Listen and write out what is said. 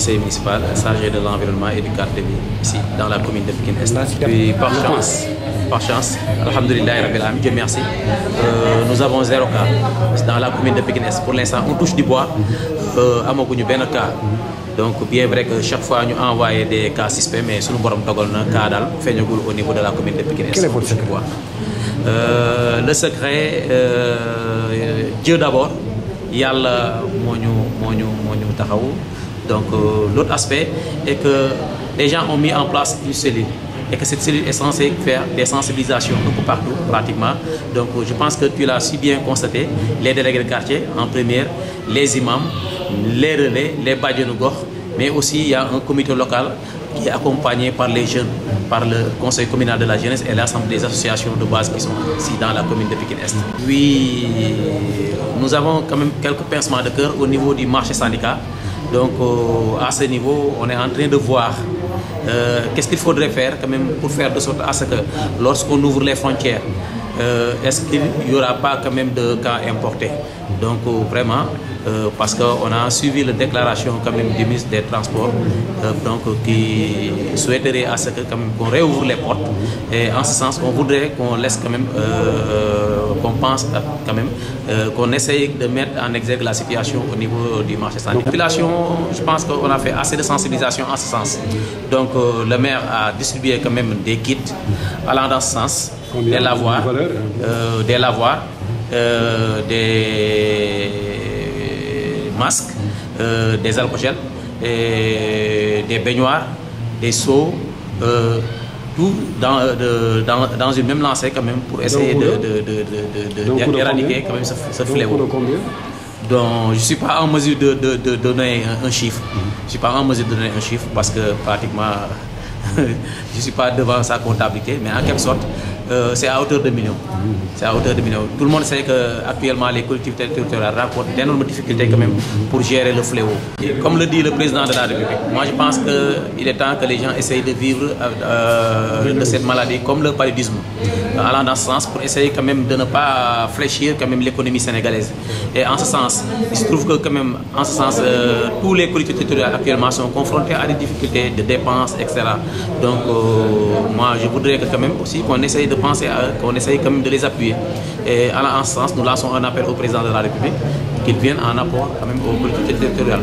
conseiller municipal chargé de l'environnement et du cadre de vie ici dans la commune de Pikine Est. Puis par chance, alhamdoulilah rabbil alamin, Dieu merci, nous avons 0 cas dans la commune de Pikine Est. Pour l'instant, on touche du bois, amaguñu benn cas. Donc bien vrai que chaque fois nous envoyons des cas suspects, mais sunu borom dogal na cas dal feeñagul au niveau de la commune de Pikine Est. Quel est votre secret? Le secret, Dieu d'abord. Yàlla moo ñu taxaw. Donc l'autre aspect est que les gens ont mis en place une cellule et que cette cellule est censée faire des sensibilisations un peu partout pratiquement. Donc je pense que tu l'as si bien constaté, les délégués de quartier en première, les imams, les relais, les bajenu gox, mais aussi il y a un comité local qui est accompagné par les jeunes, par le conseil communal de la jeunesse et l'ensemble des associations de base qui sont ici dans la commune de Pikine Est. Oui, nous avons quand même quelques pincements de cœur au niveau du marché syndicat. Donc à ce niveau, on est en train de voir qu'est-ce qu'il faudrait faire quand même pour faire de sorte à ce que lorsqu'on ouvre les frontières, est-ce qu'il n'y aura pas quand même de cas importés. Donc vraiment, parce qu'on a suivi la déclaration quand même du ministre des Transports, donc qui souhaiterait à ce que quand même qu'on réouvre les portes. Et en ce sens, on voudrait qu'on laisse quand même, qu'on pense quand même, qu'on essaye de mettre en exergue la situation au niveau du marché sanitaire. La population, je pense qu'on a fait assez de sensibilisation en ce sens. Donc le maire a distribué quand même des kits allant dans ce sens, des lavoirs, des masques, des alcogels, des baignoires, des seaux, tout dans une même lancée quand même pour essayer d'éradiquer quand même ce fléau. Donc je ne suis pas en mesure de donner un chiffre. Je suis pas en mesure de donner un chiffre parce que pratiquement je ne suis pas devant sa comptabilité, mais en quelque sorte c'est à hauteur de millions. C'est à hauteur de millions. Tout le monde sait qu'actuellement les collectivités territoriales rencontrent d'énormes difficultés quand même pour gérer le fléau. Et comme le dit le président de la République, moi je pense qu'il est temps que les gens essayent de vivre de cette maladie comme le paludisme, allant dans ce sens pour essayer quand même de ne pas fléchir quand même l'économie sénégalaise. Et en ce sens, il se trouve que quand même, en ce sens, tous les collectivités territoriales actuellement sont confrontés à des difficultés de dépenses, etc. Donc moi je voudrais que quand même aussi qu'on essaye de penser, qu'on essaye quand même de les appuyer. Et en ce sens, nous lançons un appel au président de la République qu'il vienne en apport quand même aux collectivités territoriales.